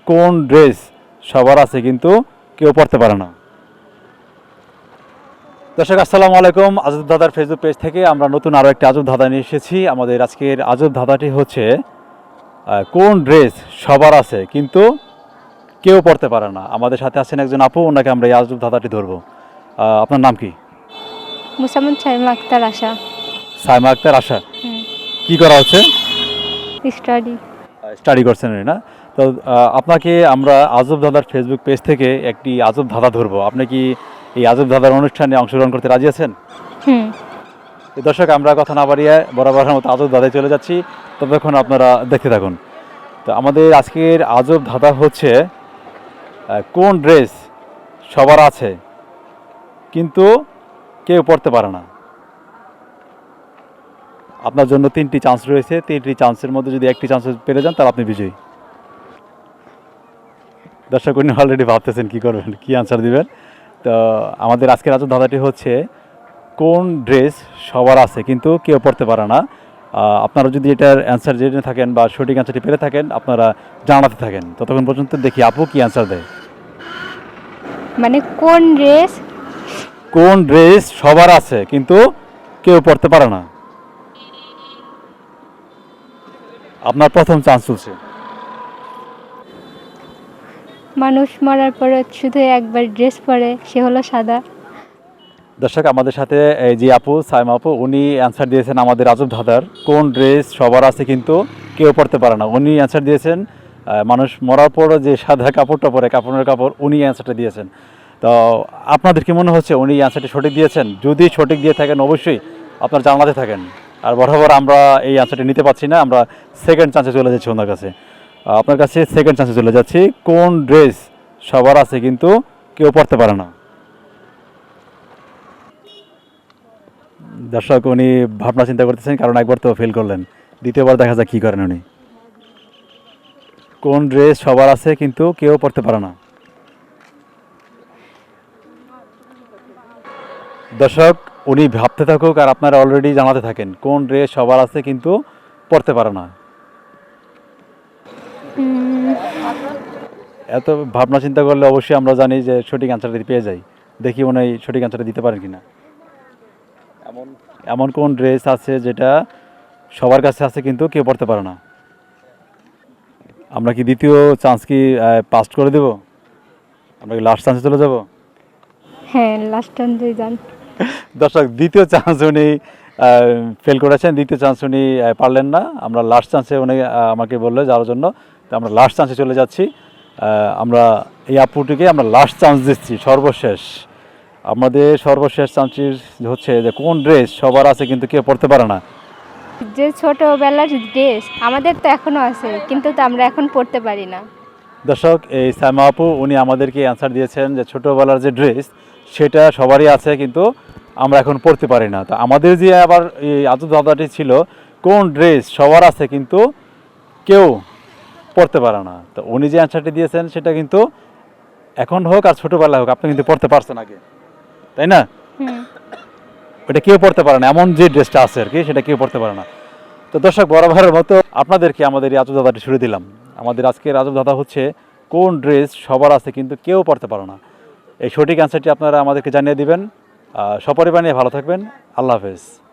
কোন ড্রেস সবার আছে কিন্তু কেউ পরতে পারে না? দর্শক আসসালামু আলাইকুম। আজব দাদার ফেসবুক পেজ থেকে আমরা নতুন আরও একটি আজব ধাঁধা নিয়ে এসেছি। আমাদের আজকের আজব ধাঁধাটি হচ্ছে কোন ড্রেস সবার আছে কিন্তু কেউ পরতে পারে না। আমাদের সাথে আছেন একজন আপু, ওনাকে আমরা এই আজব ধাঁধাটি ধরবো। আপনার নাম কি? মুসাম্মদ সাইমা আক্তার আশা। সাইমা আক্তার আশা। হুম। কি করা হচ্ছে? স্টাডি। স্টাডি করছেন না? তো আপনাকে আমরা আজব দাদার ফেসবুক পেজ থেকে একটি আজব ধাঁধা ধরবো। আপনি কি এই আজব ধাঁধার অনুষ্ঠানে অংশগ্রহণ করতে রাজি আছেন? হুম। তো দর্শক, আমরা কথা না বাড়িয়ে বরাবরের মতো আজব ধাঁধায় চলে যাচ্ছি, ততক্ষণ আপনারা দেখতে থাকুন। তো আমাদের আজকের আজব ধাঁধা হচ্ছে কোন ড্রেস সবার আছে কিন্তু কেউ পরতে পারে না। আপনার জন্য 3টি চান্স রয়েছে, 3টি চান্সের মধ্যে যদি একটি চান্স পেরে যান তাহলে আপনি বিজয়ী। দর্শক উনি অলরেডি ভাবতেছেন কী করবেন, কী আনসার দিবেন। তো আমাদের আজকের আজব ধাঁধাটি হচ্ছে কোন ড্রেস সবার আছে কিন্তু কেউ পরতে পারে না। আপনারা যদি এটার অ্যান্সার জেনে থাকেন বা সঠিক অ্যান্সারটি পেরে থাকেন, আপনারা জানাতে থাকেন। ততক্ষণ পর্যন্ত দেখি আপু কী অ্যান্সার দেয়। মানে কোন ড্রেস সবার আছে কিন্তু কেউ পরতে পারে না? আপনার প্রথম চান্স চলছে। মানুষ মরার পরে শুধু একবার ড্রেস পরে, সে হলো সাদা। দর্শক, আমাদের সাথে এই যে আপু সাইমা আপু, উনি অ্যান্সার দিয়েছেন আমাদের আজব ধাঁধার কোন ড্রেস সবার আছে কিন্তু কেউ পরতে পারে না। উনি অ্যান্সার দিয়েছেন মানুষ মরার পরও যে সাদা কাপড়টা পরে, কাপড়ের কাপড়, উনি অ্যান্সারটা দিয়েছেন। তো আপনাদের কি মনে হচ্ছে উনি অ্যান্সারটি সঠিক দিয়েছেন? যদি সঠিক দিয়ে থাকেন অবশ্যই আপনার জানাতে থাকেন। আর বরাবর আমরা এই অ্যান্সারটি নিতে পারছি না, আমরা সেকেন্ড চান্সে চলে যাচ্ছি ওনার কাছে। আপনার কাছে সেকেন্ড চান্সে চলে যাচ্ছি। কোন ড্রেস সবার আছে কিন্তু কেউ পরতে পারে না? দর্শক, উনি ভাবনা চিন্তা করতেছেন, কারণ একবার তো ফেল করলেন, দ্বিতীয়বার দেখা যাক কী করেন উনি। কোন ড্রেস সবার আছে কিন্তু কেউ পরতে পারে না? দর্শক, উনি ভাবতে থাকুক আর আপনারা অলরেডি জানাতে থাকেন কোন ড্রেস সবার আছে কিন্তু পরতে পারে না। এত ভাবনা চিন্তা করলে অবশ্যই আমরা জানি যে সঠিক অ্যান্সারটা পেয়ে যাই। দেখি উনি সঠিক অ্যান্সারটা দিতে পারেন কিনা। এমন কোন ড্রেস আছে যেটা সবার কাছে আছে কিন্তু কেউ পরতে পারে না? আমরা কি দ্বিতীয় চান্স কি পাস করে দেব? আমরা কি লাস্ট চান্সে চলে যাব? হ্যাঁ, লাস্ট টাইম যান। দর্শক, দ্বিতীয় চান্স উনি ফেল করেছেন, দ্বিতীয় চান্স উনি পারলেন না। আমরা লাস্ট চান্সে উনি আমাকে বললো যাওয়ার জন্য, তো আমরা লাস্ট চান্সে চলে যাচ্ছি। আমরা এই আপুটিকে আমরা লাস্ট চান্স দিচ্ছি, সর্বশেষ। আমাদের সর্বশেষ চান্সটি হচ্ছে যে কোন ড্রেস সবার আছে কিন্তু কেউ পরতে পারে না? যে ছোটবেলার ড্রেস আমাদের তো এখনো আছে, কিন্তু তো আমরা এখন পড়তে পারি না। দর্শক, এই সাইমা আপু উনি আমাদেরকে অ্যান্সার দিয়েছেন যে ছোটোবেলার যে ড্রেস সেটা সবারই আছে কিন্তু আমরা এখন পরতে পারি না। তো আমাদের যে আবার এই আজব ধাঁধাটি ছিল কোন ড্রেস সবার আছে কিন্তু কেউ পরতে পারে না, তো উনি যে অ্যান্সারটি দিয়েছেন সেটা কিন্তু এখন হোক আর ছোটোবেলায় হোক আপনি কিন্তু পরতে পারছেন আগে, তাই না? ওটা কেউ পরতে পারে না, এমন যে ড্রেসটা আছে আর কি সেটা কেউ পরতে পারে না। তো দর্শক, বরাবরের মতো আপনাদেরকে আমাদের এই আজব ধাঁধাটি শুরু দিলাম। আমাদের আজকের আজব ধাঁধা হচ্ছে কোন ড্রেস সবার আছে কিন্তু কেউ পরতে পারে না। এই সঠিক অ্যান্সারটি আপনারা আমাদেরকে জানিয়ে দিবেন। সপরিবার নিয়ে ভালো থাকবেন। আল্লাহ হাফেজ।